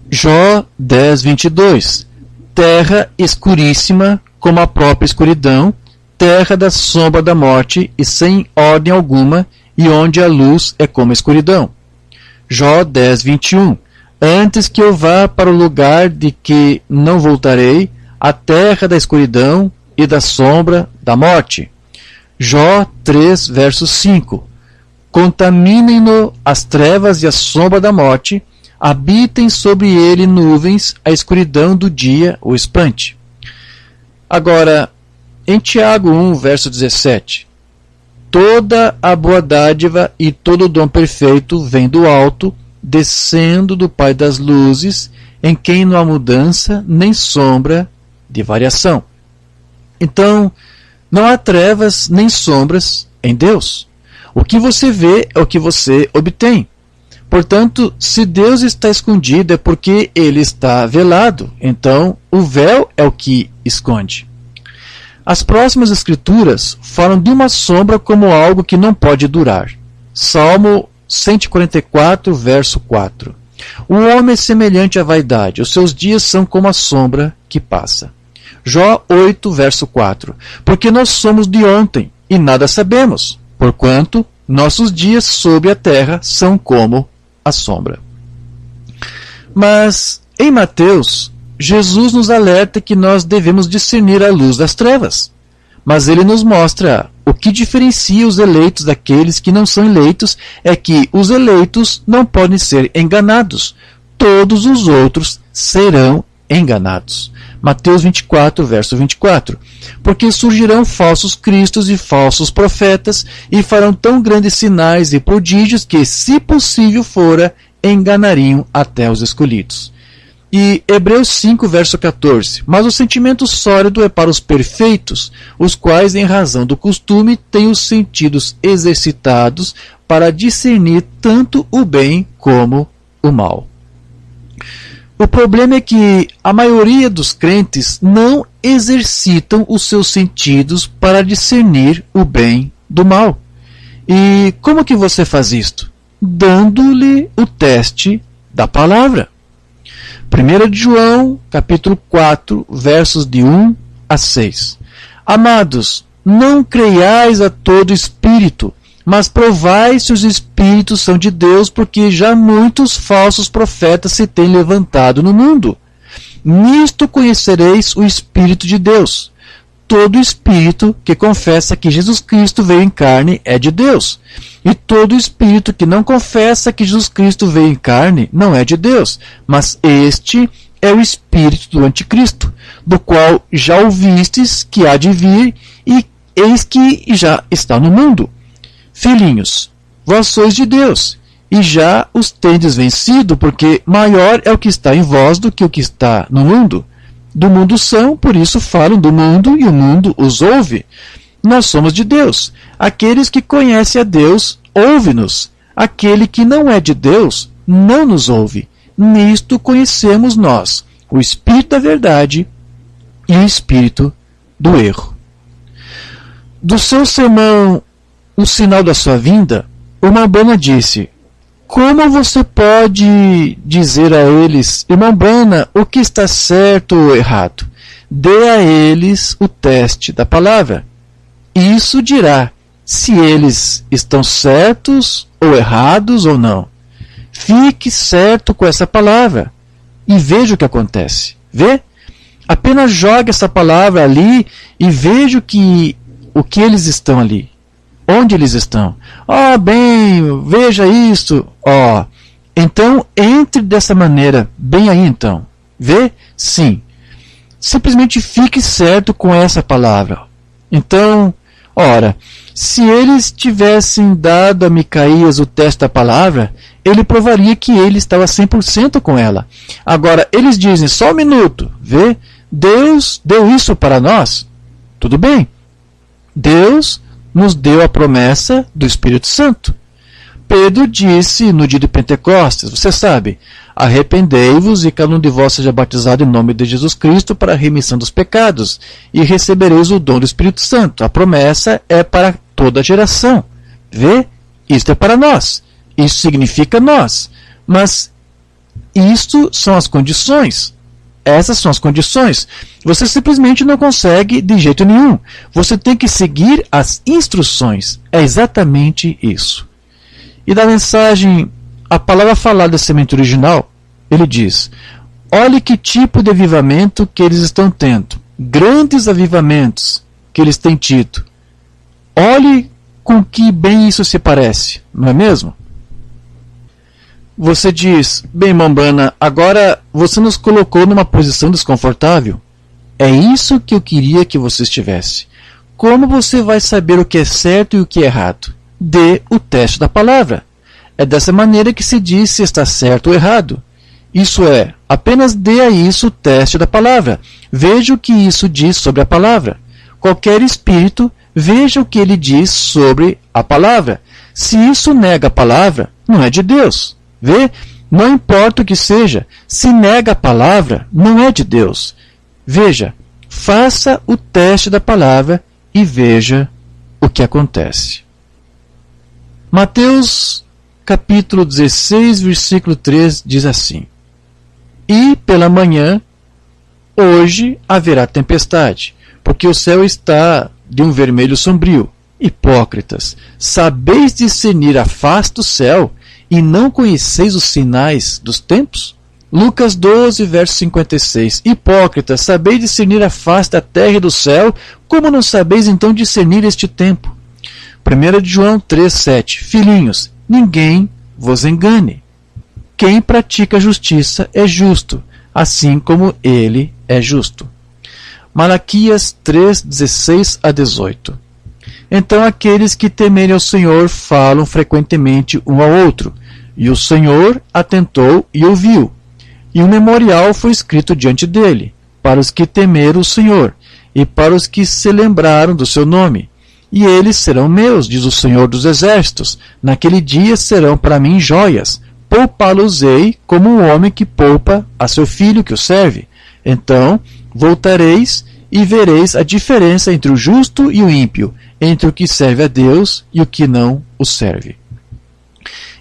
Jó 10, 22. Terra escuríssima, como a própria escuridão, terra da sombra da morte e sem ordem alguma, e onde a luz é como a escuridão. Jó 10, 21. Antes que eu vá para o lugar de que não voltarei, a terra da escuridão e da sombra da morte. Jó 3, verso 5. Contaminem-no as trevas e a sombra da morte, habitem sobre ele nuvens, a escuridão do dia o espante. Agora, em Tiago 1, verso 17. Toda a boa dádiva e todo o dom perfeito vem do alto, descendo do Pai das luzes, em quem não há mudança nem sombra de variação. Então, não há trevas nem sombras em Deus. O que você vê é o que você obtém. Portanto, se Deus está escondido é porque ele está velado. Então, o véu é o que esconde. As próximas escrituras falam de uma sombra como algo que não pode durar. Salmo 144, verso 4. O homem é semelhante à vaidade, os seus dias são como a sombra que passa. Jó 8, verso 4. Porque nós somos de ontem e nada sabemos, porquanto nossos dias sobre a terra são como a sombra. Mas em Mateus, Jesus nos alerta que nós devemos discernir a luz das trevas. Mas ele nos mostra o que diferencia os eleitos daqueles que não são eleitos é que os eleitos não podem ser enganados. Todos os outros serão enganados. Mateus 24, verso 24. Porque surgirão falsos cristos e falsos profetas e farão tão grandes sinais e prodígios que, se possível fora, enganariam até os escolhidos. E Hebreus 5, verso 14. Mas o sentimento sólido é para os perfeitos, os quais, em razão do costume, têm os sentidos exercitados para discernir tanto o bem como o mal. O problema é que a maioria dos crentes não exercitam os seus sentidos para discernir o bem do mal. E como que você faz isto? Dando-lhe o teste da palavra. 1 João, capítulo 4, versos de 1 a 6. Amados, não creiais a todo espírito, mas provai se os espíritos são de Deus, porque já muitos falsos profetas se têm levantado no mundo. Nisto conhecereis o Espírito de Deus. Todo espírito que confessa que Jesus Cristo veio em carne é de Deus. E todo espírito que não confessa que Jesus Cristo veio em carne não é de Deus. Mas este é o espírito do anticristo, do qual já ouvistes que há de vir, e eis que já está no mundo. Filhinhos, vós sois de Deus, e já os tendes vencido, porque maior é o que está em vós do que o que está no mundo. Do mundo são, por isso falam do mundo, e o mundo os ouve. Nós somos de Deus. Aqueles que conhecem a Deus, ouve-nos. Aquele que não é de Deus, não nos ouve. Nisto conhecemos nós, o Espírito da verdade e o Espírito do erro. Do seu sermão, O Sinal da Sua Vinda, o irmão Branham disse: como você pode dizer a eles, irmão Branham, o que está certo ou errado? Dê a eles o teste da palavra. Isso dirá se eles estão certos ou errados ou não. Fique certo com essa palavra e veja o que acontece. Vê? Apenas jogue essa palavra ali e veja o que eles estão ali. Onde eles estão. Bem, veja isso. Então, entre dessa maneira. Bem aí, então. Vê? Sim. Simplesmente fique certo com essa palavra. Então, ora, se eles tivessem dado a Micaías o teste da palavra, ele provaria que ele estava 100% com ela. Agora, eles dizem, só um minuto, vê? Deus deu isso para nós. Tudo bem. Deus nos deu a promessa do Espírito Santo. Pedro disse no dia de Pentecostes, você sabe, arrependei-vos e cada um de vós seja batizado em nome de Jesus Cristo para a remissão dos pecados, e recebereis o dom do Espírito Santo. A promessa é para toda a geração. Vê? Isto é para nós. Isso significa nós. Mas isto são as condições. Essas são as condições. Você simplesmente não consegue de jeito nenhum. Você tem que seguir as instruções. É exatamente isso. E da mensagem, a palavra falada da semente original, ele diz, olhe que tipo de avivamento que eles estão tendo. Grandes avivamentos que eles têm tido. Olhe com que bem isso se parece, não é mesmo? Você diz, bem, Mambana, agora você nos colocou numa posição desconfortável. É isso que eu queria que você estivesse. Como você vai saber o que é certo e o que é errado? Dê o teste da palavra. É dessa maneira que se diz se está certo ou errado. Isso é, apenas dê a isso o teste da palavra. Veja o que isso diz sobre a palavra. Qualquer espírito, veja o que ele diz sobre a palavra. Se isso nega a palavra, não é de Deus. Vê? Não importa o que seja, se nega a palavra, não é de Deus. Veja, faça o teste da palavra e veja o que acontece. Mateus capítulo 16, versículo 3 diz assim: E pela manhã, hoje haverá tempestade, porque o céu está de um vermelho sombrio. Hipócritas, sabeis discernir a face do céu e não conheceis os sinais dos tempos? Lucas 12, verso 56. Hipócritas, sabeis discernir a face da terra e do céu, como não sabeis então discernir este tempo? 1 João 3, 7. Filhinhos, ninguém vos engane. Quem pratica a justiça é justo, assim como ele é justo. Malaquias 3, 16 a 18. Então aqueles que temerem ao Senhor falam frequentemente um ao outro, e o Senhor atentou e ouviu. E um memorial foi escrito diante dele, para os que temeram o Senhor, e para os que se lembraram do seu nome. E eles serão meus, diz o Senhor dos Exércitos. Naquele dia serão para mim joias. Poupá-los-ei como um homem que poupa a seu filho que o serve. Então voltareis e vereis a diferença entre o justo e o ímpio, entre o que serve a Deus e o que não o serve.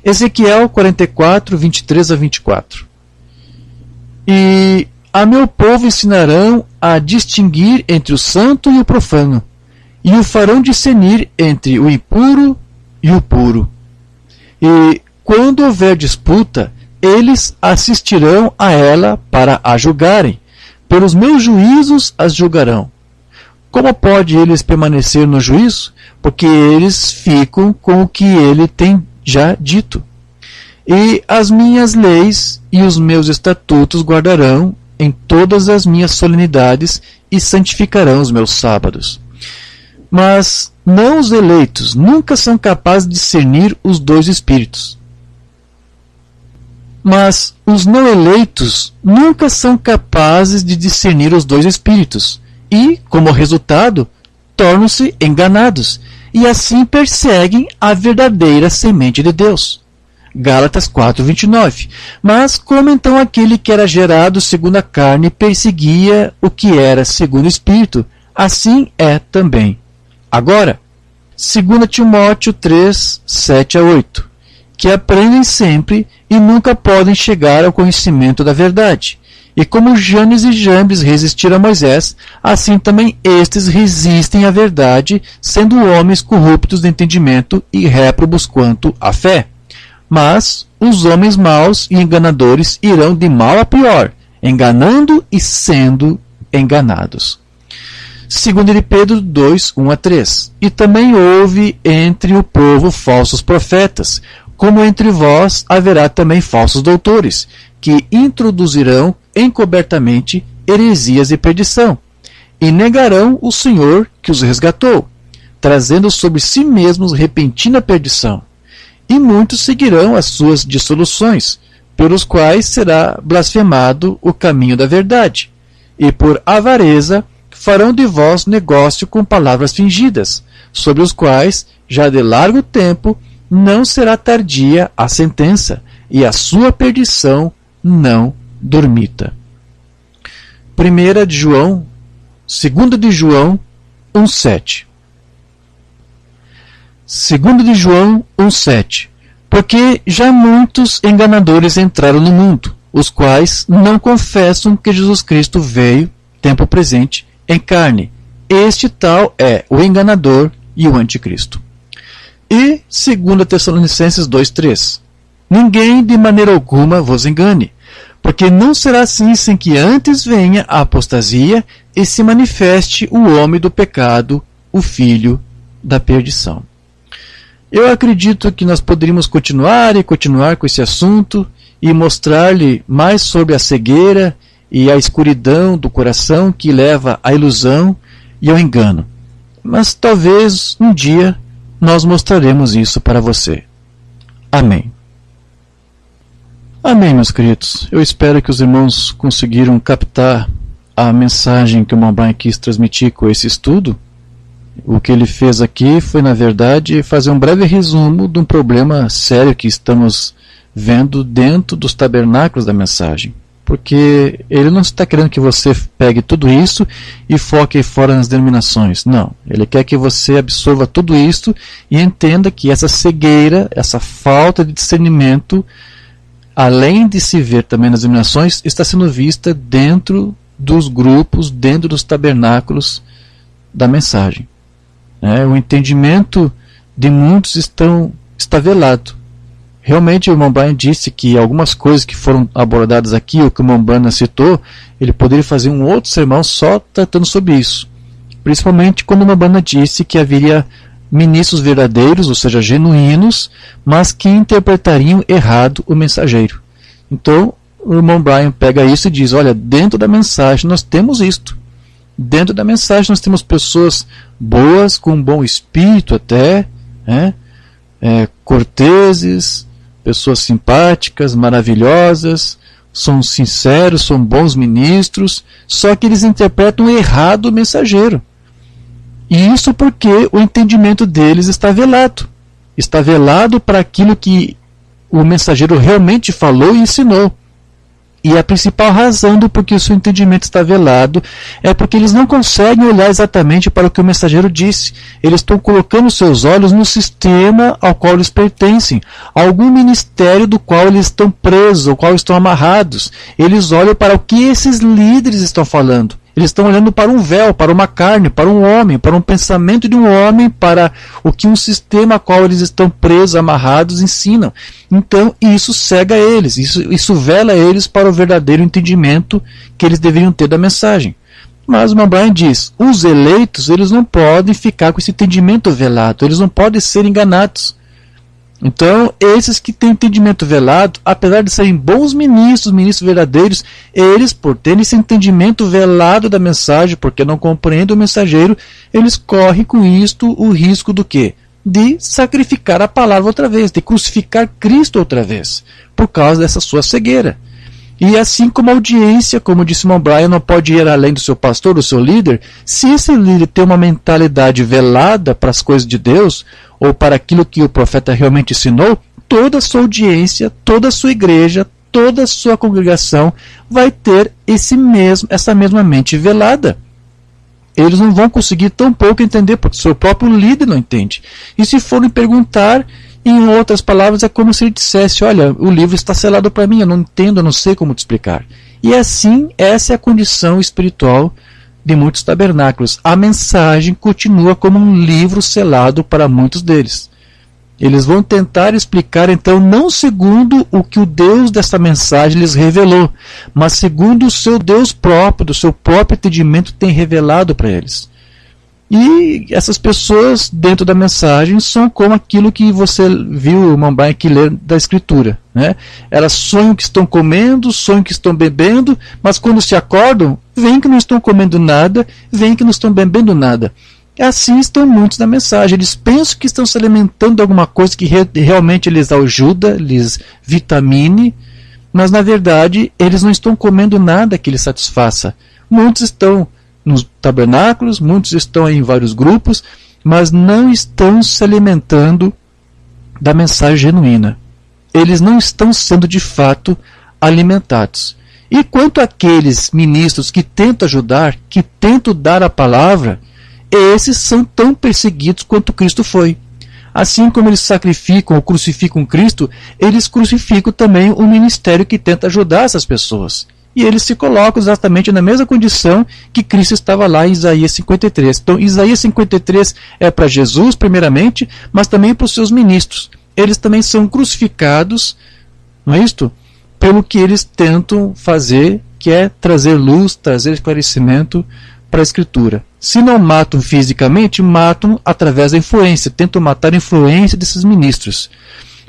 Ezequiel 44, 23 a 24. E a meu povo ensinarão a distinguir entre o santo e o profano, e o farão discernir entre o impuro e o puro. E quando houver disputa, eles assistirão a ela para a julgarem. Pelos meus juízos as julgarão. Como pode eles permanecer no juízo? Porque eles ficam com o que ele tem já dito. E as minhas leis e os meus estatutos guardarão em todas as minhas solenidades e santificarão os meus sábados. Mas não os eleitos nunca são capazes de discernir os dois espíritos. Mas os não eleitos nunca são capazes de discernir os dois espíritos e, como resultado, tornam-se enganados e assim perseguem a verdadeira semente de Deus. Gálatas 4:29. Mas como então aquele que era gerado segundo a carne perseguia o que era segundo o espírito, assim é também agora. 2 Timóteo 3, 7 a 8. Que aprendem sempre e nunca podem chegar ao conhecimento da verdade. E como Janes e Jambres resistiram a Moisés, assim também estes resistem à verdade, sendo homens corruptos de entendimento e réprobos quanto à fé. Mas os homens maus e enganadores irão de mal a pior, enganando e sendo enganados. 2 de Pedro 2, 1-3. E também houve entre o povo falsos profetas, como entre vós haverá também falsos doutores, que introduzirão encobertamente heresias de perdição, e negarão o Senhor que os resgatou, trazendo sobre si mesmos repentina perdição. E muitos seguirão as suas dissoluções, pelos quais será blasfemado o caminho da verdade, e por avareza farão de vós negócio com palavras fingidas, sobre os quais, já de largo tempo, não será tardia a sentença, e a sua perdição não dormita. 2 de João 1,7. 2 de João 1,7. Porque já muitos enganadores entraram no mundo, os quais não confessam que Jesus Cristo veio, tempo presente, em carne. Este tal é o enganador e o anticristo. E 2 Tessalonicenses 2,3. Ninguém de maneira alguma vos engane, porque não será assim sem que antes venha a apostasia e se manifeste o homem do pecado, o filho da perdição. Eu acredito que nós poderíamos continuar com esse assunto e mostrar-lhe mais sobre a cegueira e a escuridão do coração que leva à ilusão e ao engano. Mas talvez um dia nós mostraremos isso para você. Amém. Amém, meus queridos. Eu espero que os irmãos conseguiram captar a mensagem que o irmão Brian quis transmitir com esse estudo. O que ele fez aqui foi, na verdade, fazer um breve resumo de um problema sério que estamos vendo dentro dos tabernáculos da mensagem. Porque ele não está querendo que você pegue tudo isso e foque fora nas denominações. Não. Ele quer que você absorva tudo isso e entenda que essa cegueira, essa falta de discernimento, além de se ver também nas denominações, está sendo vista dentro dos grupos, dentro dos tabernáculos da mensagem. O entendimento de muitos está velado. Realmente o irmão Brian disse que algumas coisas que foram abordadas aqui, ou que o irmão Brian citou, ele poderia fazer um outro sermão só tratando sobre isso. Principalmente quando o irmão Brian disse que haveria ministros verdadeiros, ou seja, genuínos, mas que interpretariam errado o mensageiro. Então o irmão Brian pega isso e diz, olha, dentro da mensagem nós temos isto. Dentro da mensagem nós temos pessoas boas, com um bom espírito até, corteses, pessoas simpáticas, maravilhosas, são sinceros, são bons ministros, só que eles interpretam errado o mensageiro. E isso porque o entendimento deles está velado. Está velado para aquilo que o mensageiro realmente falou e ensinou. E a principal razão do porquê o seu entendimento está velado é porque eles não conseguem olhar exatamente para o que o mensageiro disse. Eles estão colocando seus olhos no sistema ao qual eles pertencem, a algum ministério do qual eles estão presos, ao qual estão amarrados. Eles olham para o que esses líderes estão falando. Eles estão olhando para um véu, para uma carne, para um homem, para um pensamento de um homem, para o que um sistema ao qual eles estão presos, amarrados, ensinam. Então, isso cega eles, isso vela eles para o verdadeiro entendimento que eles deveriam ter da mensagem. Mas o irmão Brian diz, os eleitos, eles não podem ficar com esse entendimento velado, eles não podem ser enganados. Então, esses que têm entendimento velado, apesar de serem bons ministros verdadeiros, eles, por terem esse entendimento velado da mensagem, porque não compreendem o mensageiro, eles correm com isto o risco do quê? De sacrificar a palavra outra vez, de crucificar Cristo outra vez, por causa dessa sua cegueira. E assim como a audiência, como disse o irmão Brian, não pode ir além do seu pastor, do seu líder, se esse líder tem uma mentalidade velada para as coisas de Deus, ou para aquilo que o profeta realmente ensinou, toda a sua audiência, toda a sua igreja, toda a sua congregação vai ter essa mesma mente velada. Eles não vão conseguir tão pouco entender, porque o seu próprio líder não entende. E se forem perguntar, em outras palavras, é como se ele dissesse, olha, o livro está selado para mim, eu não entendo, eu não sei como te explicar. E assim, essa é a condição espiritual de muitos tabernáculos. A mensagem continua como um livro selado para muitos deles. Eles vão tentar explicar, então, não segundo o que o Deus dessa mensagem lhes revelou, mas segundo o seu Deus próprio, do seu próprio entendimento, tem revelado para eles. E essas pessoas, dentro da mensagem, são como aquilo que você viu o Mambai aqui ler da Escritura, né? Elas sonham que estão comendo, sonham que estão bebendo, mas quando se acordam, veem que não estão comendo nada, veem que não estão bebendo nada. Assim estão muitos na mensagem. Eles pensam que estão se alimentando de alguma coisa que realmente lhes ajuda, lhes vitamine, mas na verdade eles não estão comendo nada que lhes satisfaça. Muitos estão nos tabernáculos, muitos estão em vários grupos, mas não estão se alimentando da mensagem genuína. Eles não estão sendo de fato alimentados. E quanto àqueles ministros que tentam ajudar, que tentam dar a palavra, esses são tão perseguidos quanto Cristo foi. Assim como eles sacrificam ou crucificam Cristo, eles crucificam também o ministério que tenta ajudar essas pessoas. E eles se colocam exatamente na mesma condição que Cristo estava lá em Isaías 53. Então, Isaías 53 é para Jesus, primeiramente, mas também para os seus ministros. Eles também são crucificados, não é isto? Pelo que eles tentam fazer, que é trazer luz, trazer esclarecimento para a Escritura. Se não matam fisicamente, matam através da influência, tentam matar a influência desses ministros.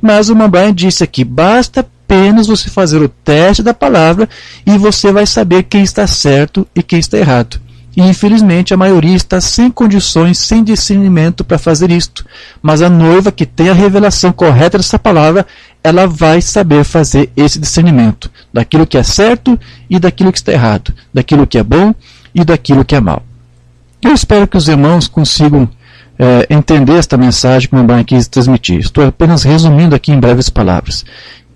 Mas o Mambai disse aqui, basta apenas você fazer o teste da palavra e você vai saber quem está certo e quem está errado. E infelizmente a maioria está sem condições, sem discernimento para fazer isto. Mas a noiva que tem a revelação correta dessa palavra, ela vai saber fazer esse discernimento daquilo que é certo e daquilo que está errado, daquilo que é bom e daquilo que é mal. Eu espero que os irmãos consigam entender esta mensagem que o Mambai quis transmitir. Estou apenas resumindo aqui em breves palavras.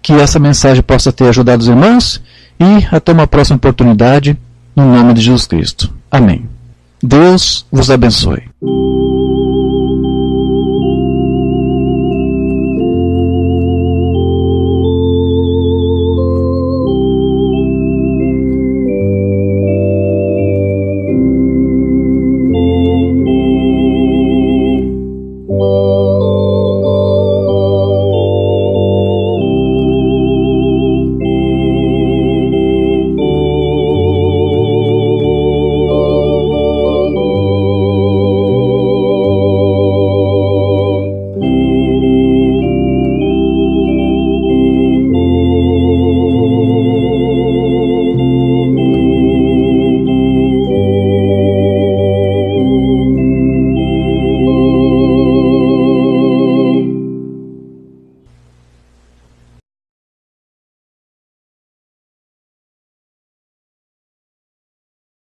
Que essa mensagem possa ter ajudado os irmãos e até uma próxima oportunidade, no nome de Jesus Cristo. Amém. Deus vos abençoe.